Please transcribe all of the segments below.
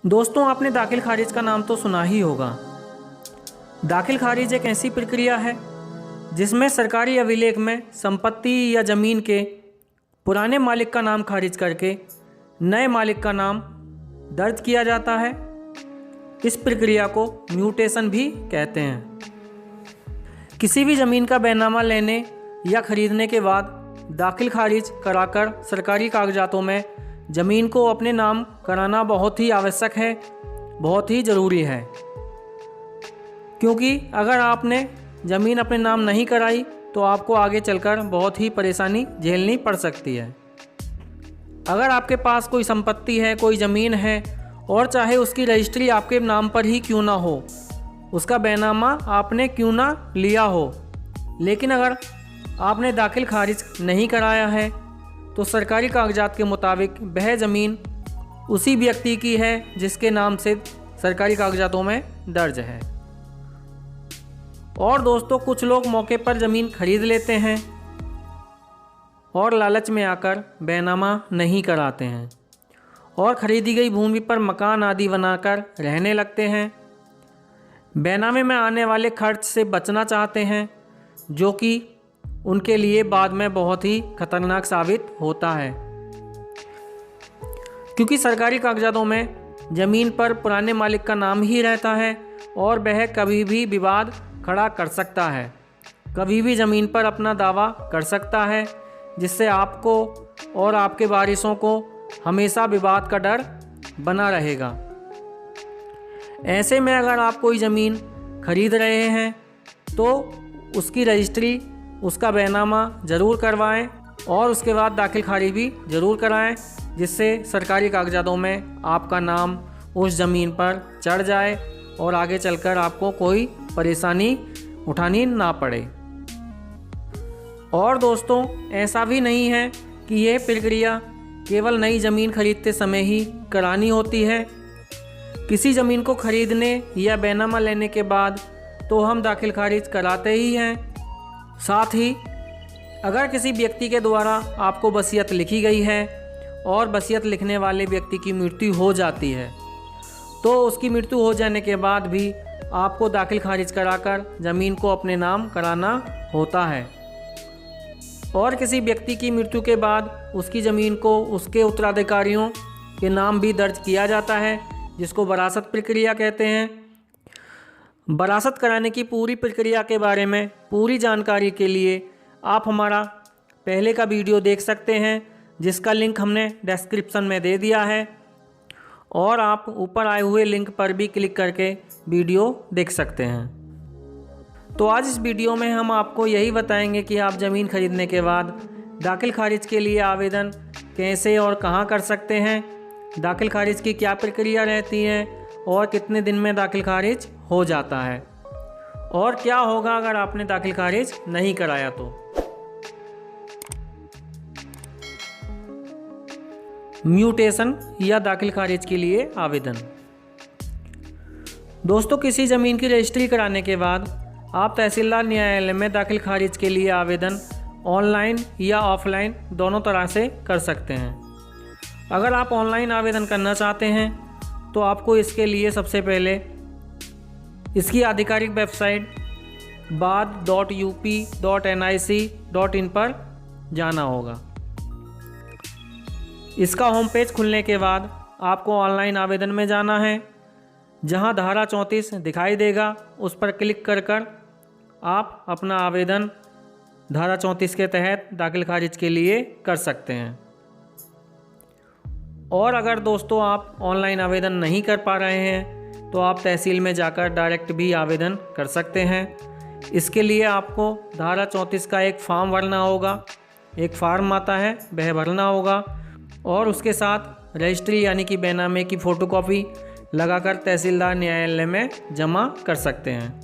दोस्तों, आपने दाखिल खारिज का नाम तो सुना ही होगा। दाखिल खारिज एक ऐसी प्रक्रिया है जिसमें सरकारी अभिलेख में संपत्ति या ज़मीन के पुराने मालिक का नाम खारिज करके नए मालिक का नाम दर्ज किया जाता है। इस प्रक्रिया को म्यूटेशन भी कहते हैं। किसी भी ज़मीन का बैनामा लेने या खरीदने के बाद दाखिल खारिज कराकर सरकारी कागजातों में ज़मीन को अपने नाम कराना बहुत ही आवश्यक है, बहुत ही ज़रूरी है। क्योंकि अगर आपने ज़मीन अपने नाम नहीं कराई तो आपको आगे चलकर बहुत ही परेशानी झेलनी पड़ सकती है। अगर आपके पास कोई संपत्ति है, कोई ज़मीन है और चाहे उसकी रजिस्ट्री आपके नाम पर ही क्यों ना हो, उसका बैनामा आपने क्यों ना लिया हो, लेकिन अगर आपने दाखिल खारिज नहीं कराया है तो सरकारी कागजात के मुताबिक वह ज़मीन उसी व्यक्ति की है जिसके नाम से सरकारी कागजातों में दर्ज है। और दोस्तों, कुछ लोग मौके पर ज़मीन खरीद लेते हैं और लालच में आकर बैनामा नहीं कराते हैं और ख़रीदी गई भूमि पर मकान आदि बनाकर रहने लगते हैं। बैनामे में आने वाले खर्च से बचना चाहते हैं, जो कि उनके लिए बाद में बहुत ही खतरनाक साबित होता है। क्योंकि सरकारी कागजातों में ज़मीन पर पुराने मालिक का नाम ही रहता है और वह कभी भी विवाद खड़ा कर सकता है, कभी भी ज़मीन पर अपना दावा कर सकता है, जिससे आपको और आपके वारिसों को हमेशा विवाद का डर बना रहेगा। ऐसे में अगर आप कोई ज़मीन खरीद रहे हैं तो उसकी रजिस्ट्री, उसका बैनामा ज़रूर करवाएं और उसके बाद दाखिल खारिज भी ज़रूर कराएं, जिससे सरकारी कागजातों में आपका नाम उस ज़मीन पर चढ़ जाए और आगे चलकर आपको कोई परेशानी उठानी ना पड़े। और दोस्तों, ऐसा भी नहीं है कि यह प्रक्रिया केवल नई ज़मीन खरीदते समय ही करानी होती है। किसी ज़मीन को खरीदने या बैनामा लेने के बाद तो हम दाखिल खारिज कराते ही हैं। साथ ही अगर किसी व्यक्ति के द्वारा आपको वसीयत लिखी गई है और वसीयत लिखने वाले व्यक्ति की मृत्यु हो जाती है तो उसकी मृत्यु हो जाने के बाद भी आपको दाखिल खारिज कराकर ज़मीन को अपने नाम कराना होता है। और किसी व्यक्ति की मृत्यु के बाद उसकी ज़मीन को उसके उत्तराधिकारियों के नाम भी दर्ज किया जाता है, जिसको वरासत प्रक्रिया कहते हैं। वरासत कराने की पूरी प्रक्रिया के बारे में पूरी जानकारी के लिए आप हमारा पहले का वीडियो देख सकते हैं, जिसका लिंक हमने डिस्क्रिप्शन में दे दिया है, और आप ऊपर आए हुए लिंक पर भी क्लिक करके वीडियो देख सकते हैं। तो आज इस वीडियो में हम आपको यही बताएंगे कि आप ज़मीन खरीदने के बाद दाखिल खारिज के लिए आवेदन कैसे और कहाँ कर सकते हैं, दाखिल खारिज की क्या प्रक्रिया रहती है और कितने दिन में दाखिल खारिज हो जाता है, और क्या होगा अगर आपने दाखिल खारिज नहीं कराया तो। म्यूटेशन या दाखिल खारिज के लिए आवेदन। दोस्तों, किसी ज़मीन की रजिस्ट्री कराने के बाद आप तहसीलदार न्यायालय में दाखिल खारिज के लिए आवेदन ऑनलाइन या ऑफलाइन दोनों तरह से कर सकते हैं। अगर आप ऑनलाइन आवेदन करना चाहते हैं तो आपको इसके लिए सबसे पहले इसकी आधिकारिक वेबसाइट बाद.up.nic.in पर जाना होगा। इसका होम पेज खुलने के बाद आपको ऑनलाइन आवेदन में जाना है, जहां धारा 34 दिखाई देगा, उस पर क्लिक कर आप अपना आवेदन धारा 34 के तहत दाखिल खारिज के लिए कर सकते हैं। और अगर दोस्तों आप ऑनलाइन आवेदन नहीं कर पा रहे हैं तो आप तहसील में जाकर डायरेक्ट भी आवेदन कर सकते हैं। इसके लिए आपको धारा 34 का एक फॉर्म भरना होगा, एक फार्म आता है वह भरना होगा, और उसके साथ रजिस्ट्री यानी कि बैनामे की फ़ोटोकॉपी लगाकर तहसीलदार न्यायालय में जमा कर सकते हैं।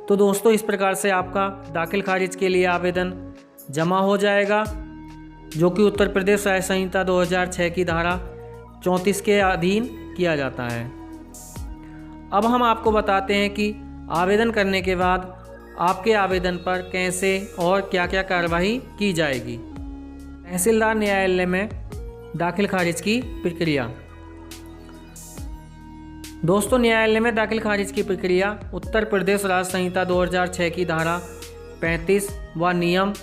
तो दोस्तों, इस प्रकार से आपका दाखिल खारिज के लिए आवेदन जमा हो जाएगा, जो कि उत्तर प्रदेश राय संहिता 2006 की धारा 34 के अधीन किया जाता है। अब हम आपको बताते हैं कि आवेदन करने के बाद आपके आवेदन पर कैसे और क्या क्या कार्रवाई की जाएगी। तहसीलदार न्यायालय में दाखिल खारिज की प्रक्रिया। दोस्तों, न्यायालय में दाखिल खारिज की प्रक्रिया उत्तर प्रदेश राज्य संहिता 2006 की धारा 35 व नियम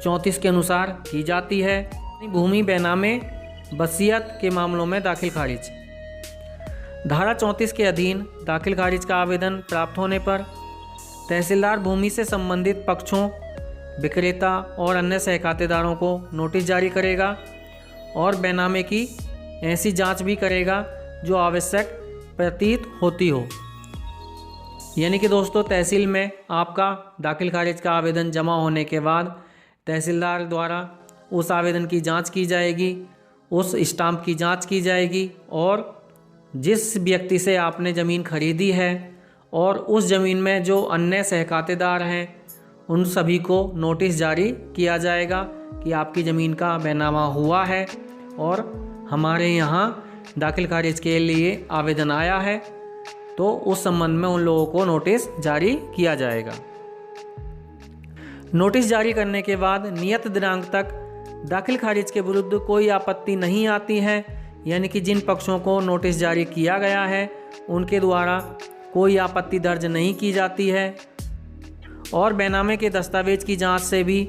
34 के अनुसार की जाती है। भूमि बेनामे वसीयत के मामलों में दाखिल खारिज। धारा 34 के अधीन दाखिल खारिज का आवेदन प्राप्त होने पर तहसीलदार भूमि से संबंधित पक्षों, विक्रेता और अन्य सहखातेदारों को नोटिस जारी करेगा और बेनामे की ऐसी जांच भी करेगा जो आवश्यक प्रतीत होती हो। यानी कि दोस्तों, तहसील में आपका दाखिल खारिज का आवेदन जमा होने के बाद तहसीलदार द्वारा उस आवेदन की जांच की जाएगी, उस स्टाम्प की जांच की जाएगी और जिस व्यक्ति से आपने ज़मीन खरीदी है और उस ज़मीन में जो अन्य सहखातेदार हैं उन सभी को नोटिस जारी किया जाएगा कि आपकी ज़मीन का बेनामा हुआ है और हमारे यहाँ दाखिल खारिज के लिए आवेदन आया है, तो उस संबंध में उन लोगों को नोटिस जारी किया जाएगा। नोटिस जारी करने के बाद नियत दिनांक तक दाखिल खारिज के विरुद्ध कोई आपत्ति नहीं आती है, यानी कि जिन पक्षों को नोटिस जारी किया गया है उनके द्वारा कोई आपत्ति दर्ज नहीं की जाती है और बेनामे के दस्तावेज की जांच से भी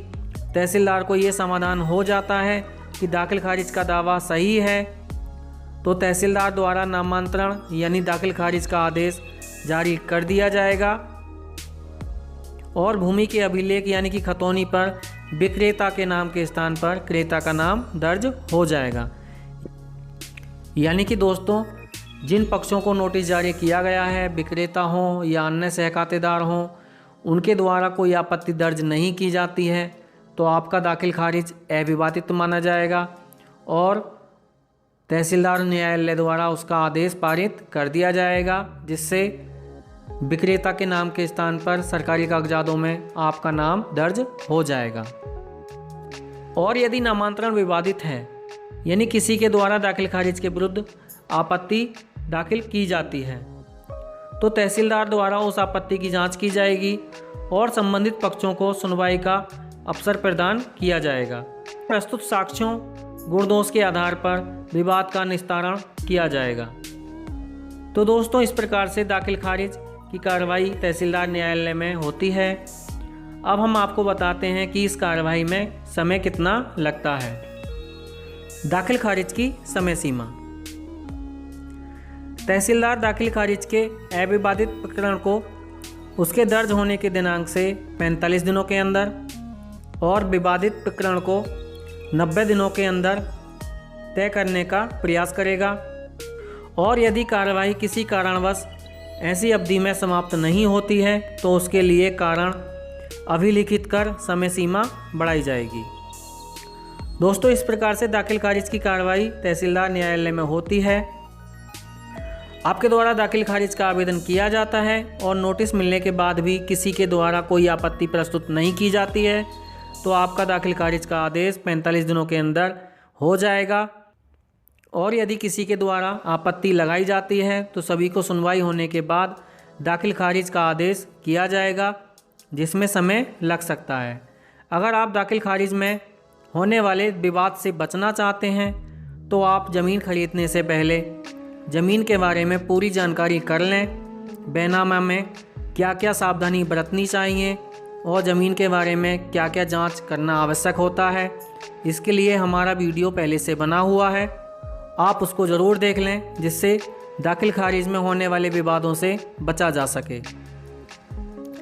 तहसीलदार को ये समाधान हो जाता है कि दाखिल खारिज का दावा सही है, तो तहसीलदार द्वारा नामांतरण यानी दाखिल खारिज का आदेश जारी कर दिया जाएगा और भूमि के अभिलेख यानी कि खतौनी पर विक्रेता के नाम के स्थान पर क्रेता का नाम दर्ज हो जाएगा। यानी कि दोस्तों, जिन पक्षों को नोटिस जारी किया गया है, विक्रेता हों या अन्य सहखातेदार हों, उनके द्वारा कोई आपत्ति दर्ज नहीं की जाती है, तो आपका दाखिल खारिज अविवादित माना जाएगा और तहसीलदार न्यायालय द्वारा उसका आदेश पारित कर दिया जाएगा, जिससे विक्रेता के नाम के स्थान पर सरकारी कागजातों में आपका नाम दर्ज हो जाएगा। और यदि नामांतरण विवादित है, यानी किसी के द्वारा दाखिल खारिज के विरुद्ध आपत्ति दाखिल की जाती है, तो तहसीलदार द्वारा उस आपत्ति की जांच की जाएगी और संबंधित पक्षों को सुनवाई का अवसर प्रदान किया जाएगा। प्रस्तुत साक्ष्यों गुण दोष के आधार पर विवाद का निस्तारण किया जाएगा। तो दोस्तों, इस प्रकार से दाखिल खारिज की कार्रवाई तहसीलदार न्यायालय में होती है। अब हम आपको बताते हैं कि इस कार्रवाई में समय कितना लगता है। दाखिल खारिज की समय सीमा। तहसीलदार दाखिल खारिज के अविवादित प्रकरण को उसके दर्ज होने के दिनांक से 45 दिनों के अंदर और विवादित प्रकरण को 90 दिनों के अंदर तय करने का प्रयास करेगा और यदि कार्रवाई किसी कारणवश ऐसी अवधि में समाप्त नहीं होती है तो उसके लिए कारण अभिलिखित कर समय सीमा बढ़ाई जाएगी। दोस्तों, इस प्रकार से दाखिल खारिज की कार्रवाई तहसीलदार न्यायालय में होती है। आपके द्वारा दाखिल खारिज का आवेदन किया जाता है और नोटिस मिलने के बाद भी किसी के द्वारा कोई आपत्ति प्रस्तुत नहीं की जाती है, तो आपका दाखिल खारिज का आदेश 45 दिनों के अंदर हो जाएगा। और यदि किसी के द्वारा आपत्ति लगाई जाती है तो सभी को सुनवाई होने के बाद दाखिल खारिज का आदेश किया जाएगा, जिसमें समय लग सकता है। अगर आप दाखिल खारिज में होने वाले विवाद से बचना चाहते हैं तो आप ज़मीन खरीदने से पहले ज़मीन के बारे में पूरी जानकारी कर लें। बेनामा में क्या क्या सावधानी बरतनी चाहिए और ज़मीन के बारे में क्या क्या जांच करना आवश्यक होता है, इसके लिए हमारा वीडियो पहले से बना हुआ है, आप उसको ज़रूर देख लें, जिससे दाखिल खारिज में होने वाले विवादों से बचा जा सके,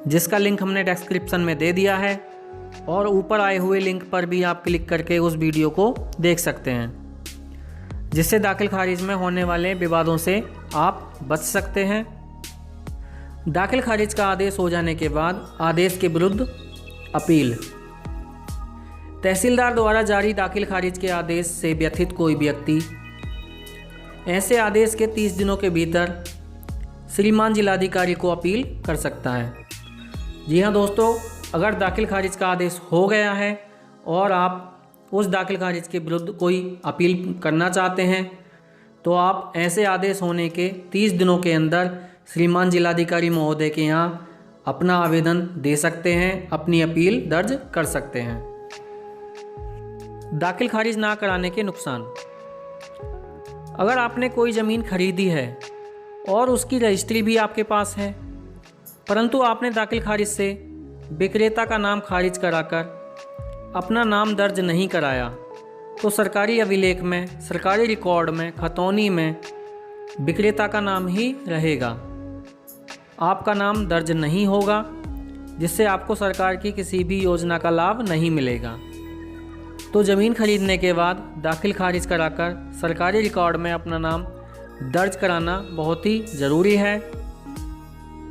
जिसका लिंक हमने डिस्क्रिप्शन में दे दिया है और ऊपर आए हुए लिंक पर भी आप क्लिक करके उस वीडियो को देख सकते हैं, जिससे दाखिल खारिज में होने वाले विवादों से आप बच सकते हैं। दाखिल खारिज का आदेश हो जाने के बाद आदेश के विरुद्ध अपील। तहसीलदार द्वारा जारी दाखिल खारिज के आदेश से व्यथित कोई व्यक्ति ऐसे आदेश के 30 दिनों के भीतर श्रीमान जिलाधिकारी को अपील कर सकता है। जी हाँ दोस्तों, अगर दाखिल खारिज का आदेश हो गया है और आप उस दाखिल खारिज के विरुद्ध कोई अपील करना चाहते हैं तो आप ऐसे आदेश होने के 30 दिनों के अंदर श्रीमान जिलाधिकारी महोदय के यहाँ अपना आवेदन दे सकते हैं, अपनी अपील दर्ज कर सकते हैं। दाखिल खारिज ना कराने के नुकसान। अगर आपने कोई ज़मीन खरीदी है और उसकी रजिस्ट्री भी आपके पास है, परंतु आपने दाखिल खारिज से विक्रेता का नाम खारिज कराकर अपना नाम दर्ज नहीं कराया, तो सरकारी अभिलेख में, सरकारी रिकॉर्ड में, खतौनी में विक्रेता का नाम ही रहेगा, आपका नाम दर्ज नहीं होगा, जिससे आपको सरकार की किसी भी योजना का लाभ नहीं मिलेगा। तो ज़मीन खरीदने के बाद दाखिल खारिज कराकर सरकारी रिकॉर्ड में अपना नाम दर्ज कराना बहुत ही ज़रूरी है।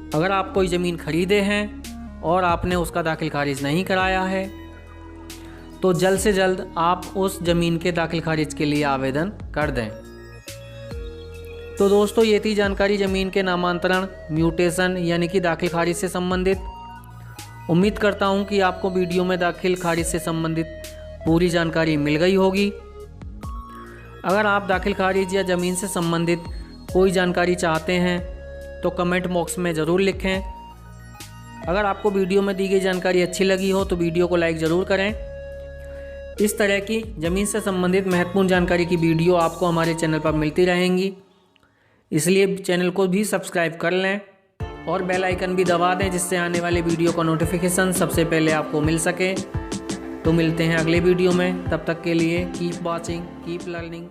अगर आप कोई ज़मीन खरीदे हैं और आपने उसका दाखिल खारिज नहीं कराया है, तो जल्द से जल्द आप उस ज़मीन के दाखिल खारिज के लिए आवेदन कर दें। तो दोस्तों, ये थी जानकारी ज़मीन के नामांतरण, म्यूटेशन यानी कि दाखिल खारिज से संबंधित। उम्मीद करता हूँ कि आपको वीडियो में दाखिल खारिज से संबंधित पूरी जानकारी मिल गई होगी। अगर आप दाखिल खारिज या ज़मीन से संबंधित कोई जानकारी चाहते हैं तो कमेंट बॉक्स में ज़रूर लिखें। अगर आपको वीडियो में दी गई जानकारी अच्छी लगी हो तो वीडियो को लाइक ज़रूर करें। इस तरह की ज़मीन से संबंधित महत्वपूर्ण जानकारी की वीडियो आपको हमारे चैनल पर मिलती रहेंगी, इसलिए चैनल को भी सब्सक्राइब कर लें और बेल आइकन भी दबा दें, जिससे आने वाले वीडियो का नोटिफिकेशन सबसे पहले आपको मिल सके। तो मिलते हैं अगले वीडियो में, तब तक के लिए कीप वॉचिंग, कीप लर्निंग।